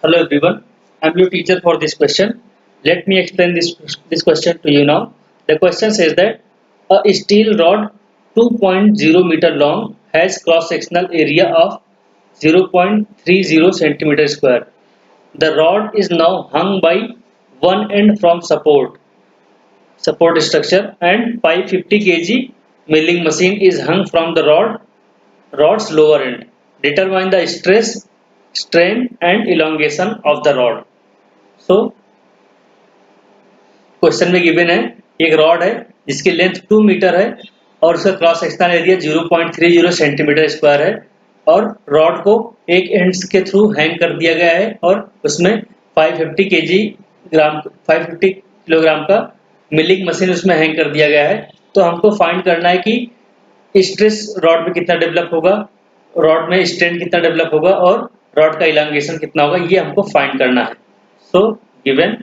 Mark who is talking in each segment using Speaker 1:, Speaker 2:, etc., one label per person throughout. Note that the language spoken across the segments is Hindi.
Speaker 1: Hello everyone, I am your teacher for this question. Let me explain this question to you now. The question says that a steel rod 2.0 meter long has cross sectional area of 0.30 centimeter square. The rod is now hung by one end from support structure and 550 kg milling machine is hung from the rod's lower end. Determine the stress, strain and elongation of the rod. So question में गिवन है एक रॉड है जिसकी लेंथ 2 मीटर है और उसका cross sectional area 0.30 centimetre square है और रॉड को एक एंड्स के थ्रू हैंग कर दिया गया है और उसमें 550 किलोग्राम का मिलिंग मशीन उसमें हैंग कर दिया गया है। तो हमको फाइंड करना है कि स्ट्रेस रॉड में कितना डेवलप होगा, रॉड में स्ट्रेन कितना डेवलप होगा और रॉड का इलांगेशन कितना होगा, ये हमको फाइंड करना है। So given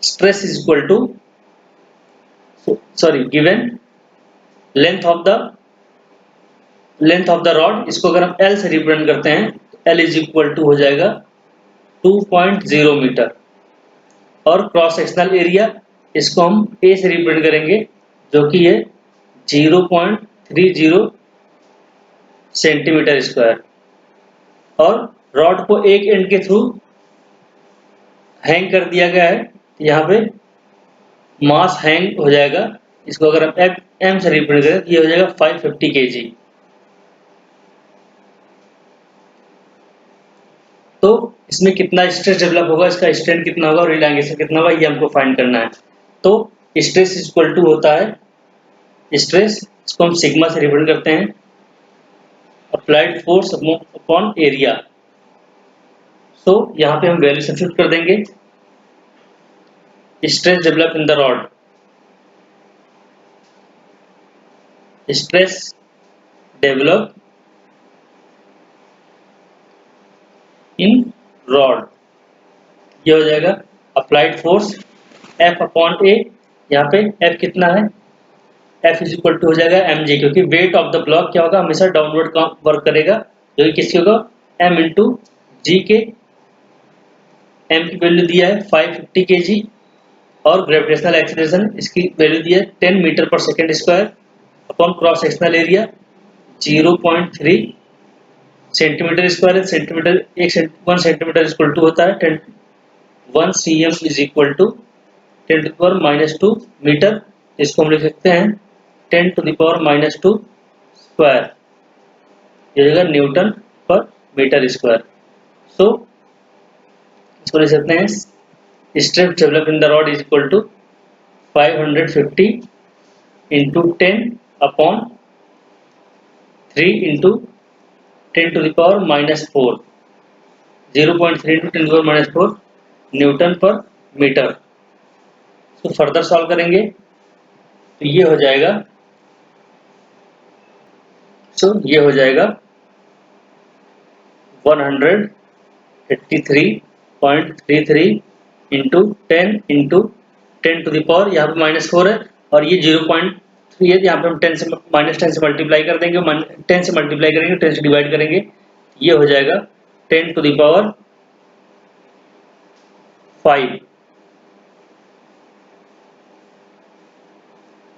Speaker 1: stress is equal to given length of the rod, इसको अगर हम L से रिप्रेजेंट करते हैं तो L इज इक्वल टू हो जाएगा 2.0 मीटर और क्रॉस सेक्शनल एरिया इसको हम A से रिप्रेजेंट करेंगे जो कि है 0.30 सेंटीमीटर स्क्वायर और रॉड को एक एंड के थ्रू हैंग कर दिया गया है। यहाँ पे मास हैंग हो जाएगा, इसको अगर हम एम से रिप्रेजेंट करें तो ये हो जाएगा 550 kg। तो इसमें कितना स्ट्रेस डेवलप होगा, इसका स्ट्रेन कितना होगा और इलांगेशन कितना होगा, ये हमको फाइंड करना है। तो स्ट्रेस इक्वल टू होता है स्ट्रेस, इसको हम सिग्मा से रिप्रेजेंट करते हैं, अप्लाइड फोर्स अपॉन एरिया। सो यहाँ पे हम वैल्यू सब्स्टिट्यूट कर देंगे। Stress develop in the rod, stress develop in rod, ये हो जाएगा अप्लाइड फोर्स F अपॉन ए। यहाँ पे F कितना है, F इज इक्वल टू हो जाएगा mg, क्योंकि वेट ऑफ द ब्लॉक क्या होगा, हमेशा डाउनवर्ड का वर्क करेगा जो कि किसकी होगा m इंटू जी के। m की वैल्यू दिया है 550 kg और ग्रेविटेशनल एक्सीलरेशन इसकी वैल्यू दी है 10 मीटर पर second square upon cross sectional area 0.3 centimetre square है। सेंटीमीटर 1 सेंटीमीटर इक्वल टू होता है 1 cm is equal to 10 to the power -2 metre. इसको हम लिख सकते हैं 10 टू द पावर -2 स्क्वायर, ये होगा न्यूटन पर मीटर स्क्वायर। सो इसको लिख सकते हैं stress develop in the rod is equal to 550 into 10 upon 3 into 10 to the power -4, 0.3 into 10 to the power -4 newton पर मीटर। तो फर्दर सॉल्व करेंगे तो ये हो जाएगा, ये हो जाएगा 183.33 इंटू 10 टू द पावर, यहाँ पे -4 है और ये 0.3 है, यहाँ पे हम 10 से मल्टीप्लाई कर देंगे, 10 से मल्टीप्लाई करेंगे, 10 से डिवाइड करेंगे, ये हो जाएगा 10 to the power 5,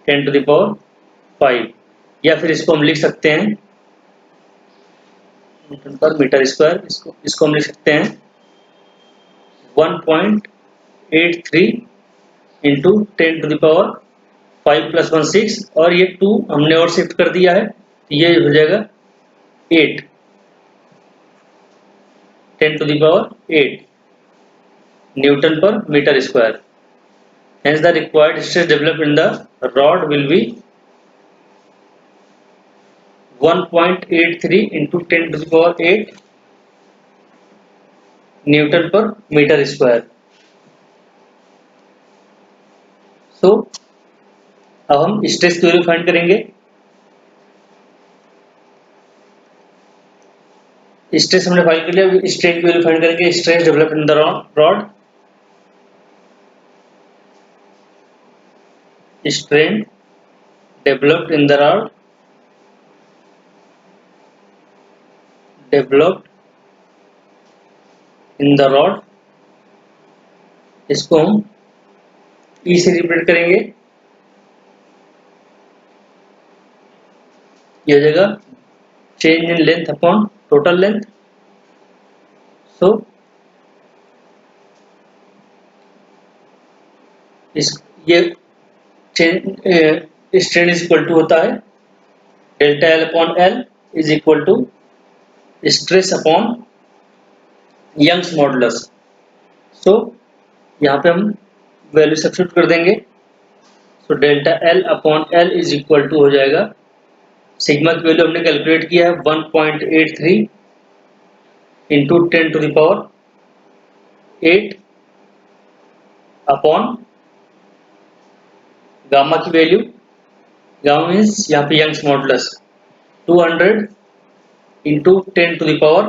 Speaker 1: 10 to the power 5, या फिर इसको हम लिख सकते हैं न्यूटन पर मीटर स्क्वायर, इसको हम लिख सकते हैं 1.83 इंटू 10 टू द पावर 5 + 1 6 और ये 2 हमने और शिफ्ट कर दिया है तो ये हो जाएगा 8, 10 टू द पावर 8 न्यूटन पर metre square. Hence the required stress developed in the rod will be 1.83 into 10 to the power 8 newton पर मीटर स्क्वायर। सो अब हम स्ट्रेस की वैल्यू फाइंड करेंगे। स्ट्रेस हमने फाइंड कर लिया, स्ट्रेन की वैल्यू फाइंड करेंगे। Stress develop in the rod, strain developed in the rod developed in the rod, इसको हम E से रिप्रेजेंट करेंगे, ये हो जाएगा change in length upon total length. So इस ये change strain is equal to होता है delta L upon L is equal to stress upon Young's modulus. So यहाँ पे हम वैल्यू सब्स्टिट्यूट कर देंगे। So delta L upon L is equal to हो जाएगा, सिग्मा की वैल्यू हमने कैलकुलेट किया है 1.83 into 10 to the power 8 upon gamma की वैल्यू, गामा मीन्स यहाँ पे Young's modulus 200 into 10 to the power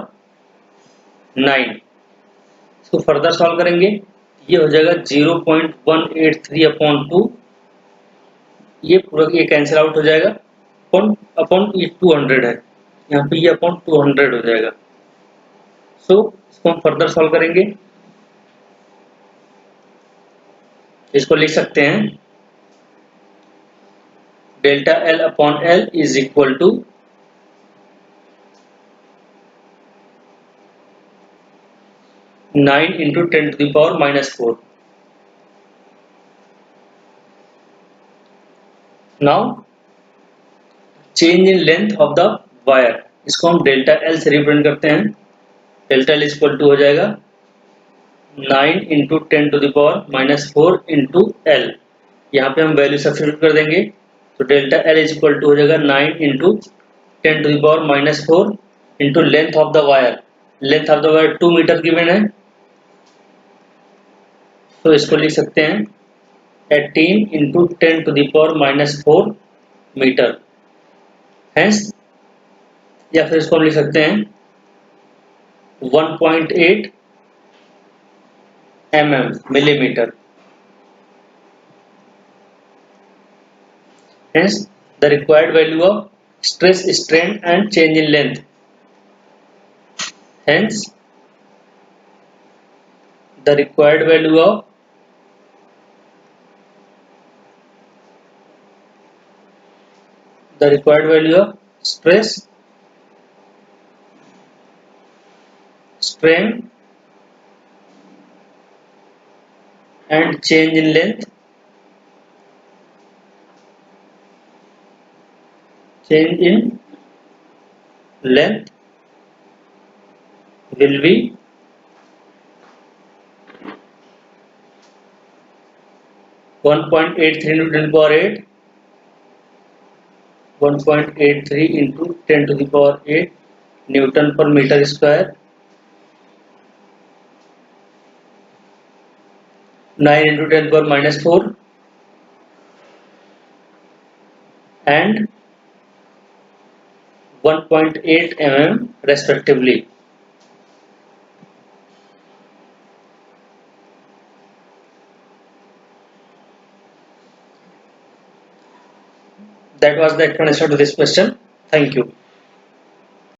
Speaker 1: 9। इसको फर्दर सॉल्व करेंगे, ये हो जाएगा 0.183 अपॉन 2, ये पूरा ये कैंसिल आउट हो जाएगा, अपॉन अपॉन ये 200 है, यहाँ पे ये अपॉन 200 हो जाएगा। सो इसको हम फर्दर सॉल्व करेंगे, इसको लिख सकते हैं delta L upon L is equal to 9 into 10 to the power -4। Now change in length of the wire, इसको हम डेल्टा एल से रिप्रेजेंट करते हैं। डेल्टा एल इक्वल टू हो जाएगा 9 into 10 to the power -4 into L, यहाँ पे हम वैल्यू सब्स्टिट्यूट कर देंगे। तो delta L is equal to हो जाएगा 9 into 10 to the power -4 into length of the wire, length of the wire 2 metre given है, तो इसको लिख सकते हैं 18 into 10 to the power -4 metre. Hence या फिर इसको हम लिख सकते हैं 1.8 mm millimeter। Hence the required value of stress, strain and change in length. Hence the required value of stress, strain and change in length will be 1.83 into 10 to the power 8, 1.83 into 10 to the power 8 Newton per meter square, 9 into 10 to the power -4 and 1.8 mm respectively. That was the explanation to this question. Thank you.